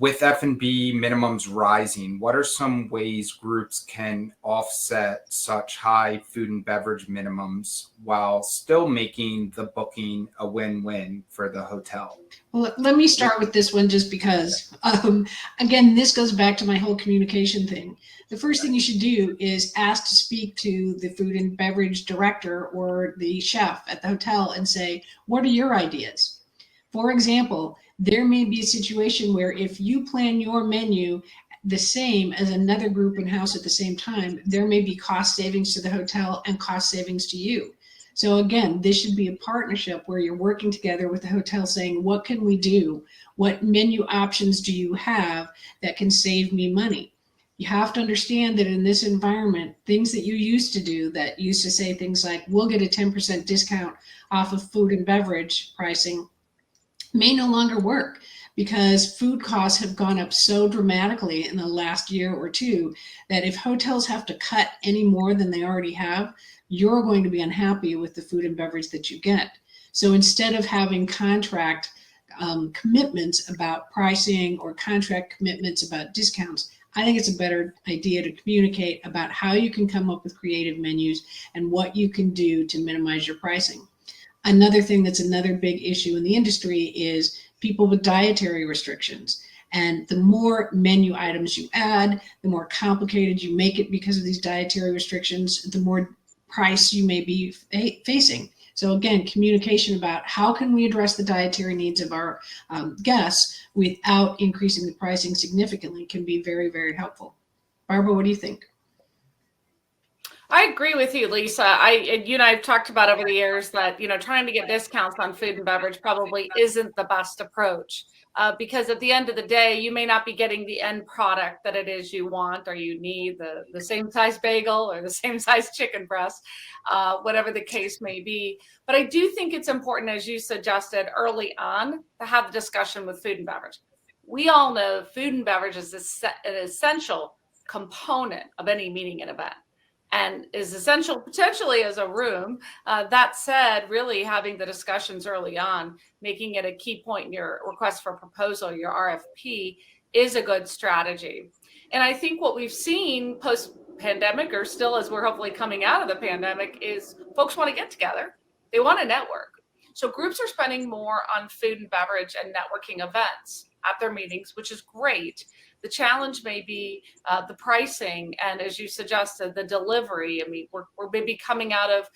With F&B minimums rising, what are some ways groups can offset such high food and beverage minimums while still making the booking a win-win for the hotel? Well, let me start with this one just because, again, this goes back to my whole communication thing. The first thing you should do is ask to speak to the food and beverage director or the chef at the hotel and say, what are your ideas? For example, there may be a situation where if you plan your menu the same as another group in house at the same time, there may be cost savings to the hotel and cost savings to you. So again, this should be a partnership where you're working together with the hotel saying, what can we do? What menu options do you have that can save me money? You have to understand that in this environment, things that you used to do that used to say things like, we'll get a 10% discount off of food and beverage pricing may no longer work because food costs have gone up so dramatically in the last year or two that if hotels have to cut any more than they already have, you're going to be unhappy with the food and beverage that you get. So instead of having contract commitments about pricing or contract commitments about discounts, I think it's a better idea to communicate about how you can come up with creative menus and what you can do to minimize your pricing. Another thing that's another big issue in the industry is people with dietary restrictions. And the more menu items you add, the more complicated you make it because of these dietary restrictions, the more price you may be facing. So again, communication about how can we address the dietary needs of our guests without increasing the pricing significantly can be very, very helpful. Barbara, what do you think? I agree with you, Lisa. I've talked about over the years that, trying to get discounts on food and beverage probably isn't the best approach. Because at the end of the day, you may not be getting the end product that it is you want, or you need the same size bagel or the same size chicken breast, whatever the case may be. But I do think it's important, as you suggested early on, to have the discussion with food and beverage. We all know food and beverage is an essential component of any meeting and event, and is essential potentially as a room. That said, really having the discussions early on, making it a key point in your request for proposal, your RFP, is a good strategy. And I think what we've seen post-pandemic, or still as we're hopefully coming out of the pandemic, is folks want to get together. They want to network. So groups are spending more on food and beverage and networking events at their meetings, which is great. The challenge may be the pricing, and as you suggested, the delivery. I mean, we're maybe coming out of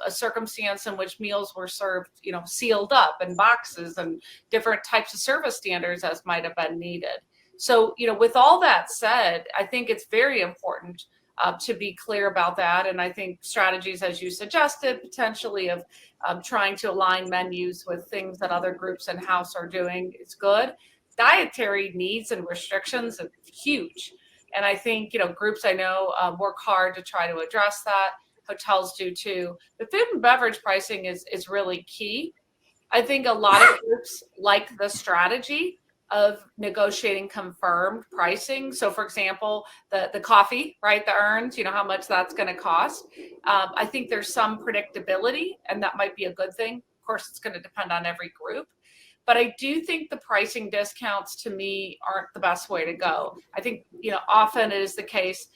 a circumstance in which meals were served, sealed up in boxes and different types of service standards as might have been needed. So, with all that said, I think it's very important to be clear about that. And I think strategies, as you suggested, potentially of trying to align menus with things that other groups in-house are doing is good. Dietary needs and restrictions are huge. And I think, groups I know work hard to try to address that. Hotels do too. The food and beverage pricing is really key. I think a lot of groups like the strategy of negotiating confirmed pricing. So for example, the coffee, right, the urns, how much that's going to cost. I think there's some predictability, and that might be a good thing. Of course, it's going to depend on every group. But I do think the pricing discounts, to me, aren't the best way to go. I think, often it is the case,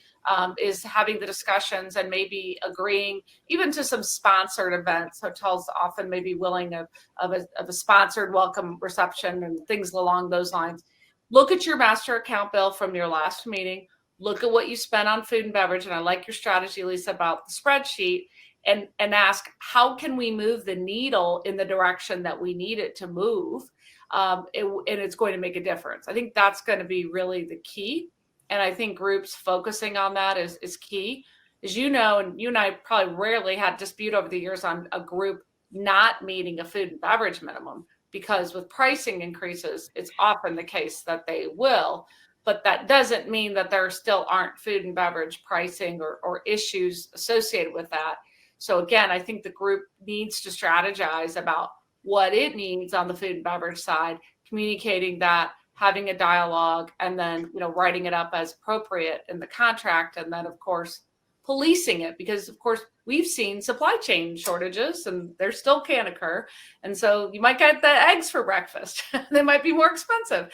is having the discussions and maybe agreeing even to some sponsored events. Hotels often may be willing of a sponsored welcome reception and things along those lines. Look at your master account bill from your last meeting. Look at what you spent on food and beverage. And I like your strategy, Lisa, about the spreadsheet. And ask, how can we move the needle in the direction that we need it to move? And it's going to make a difference. I think that's going to be really the key. And I think groups focusing on that is key. As you know, and you and I probably rarely had dispute over the years on a group not meeting a food and beverage minimum, because with pricing increases, it's often the case that they will. But that doesn't mean that there still aren't food and beverage pricing or issues associated with that. So again, I think the group needs to strategize about what it needs on the food and beverage side, communicating that, having a dialogue, and then, writing it up as appropriate in the contract. And then, of course, policing it, because of course we've seen supply chain shortages and there still can occur. And so you might get the eggs for breakfast. They might be more expensive.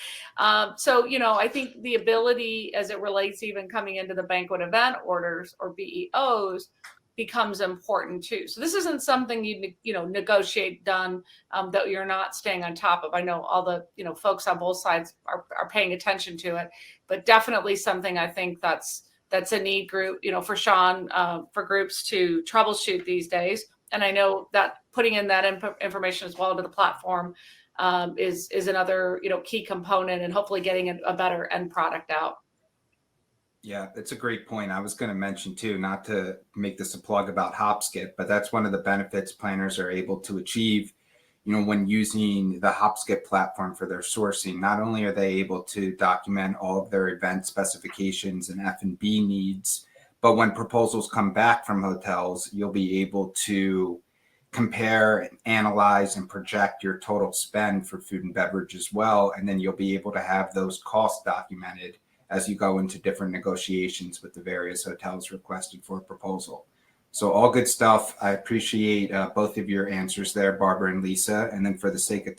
So, I think the ability as it relates even coming into the banquet event orders or BEOs becomes important too. So this isn't something you negotiate done that you're not staying on top of. I know all the folks on both sides are paying attention to it, but definitely something I think that's a need group, for Sean, for groups to troubleshoot these days. And I know that putting in that information as well to the platform is another, key component, and hopefully getting a better end product out. Yeah, that's a great point. I was going to mention too, not to make this a plug about HopSkip, but that's one of the benefits planners are able to achieve, when using the HopSkip platform for their sourcing. Not only are they able to document all of their event specifications and F&B needs, but when proposals come back from hotels, you'll be able to compare and analyze and project your total spend for food and beverage as well. And then you'll be able to have those costs documented as you go into different negotiations with the various hotels requested for a proposal. So all good stuff. I appreciate both of your answers there, Barbara and Lisa. And then for the sake of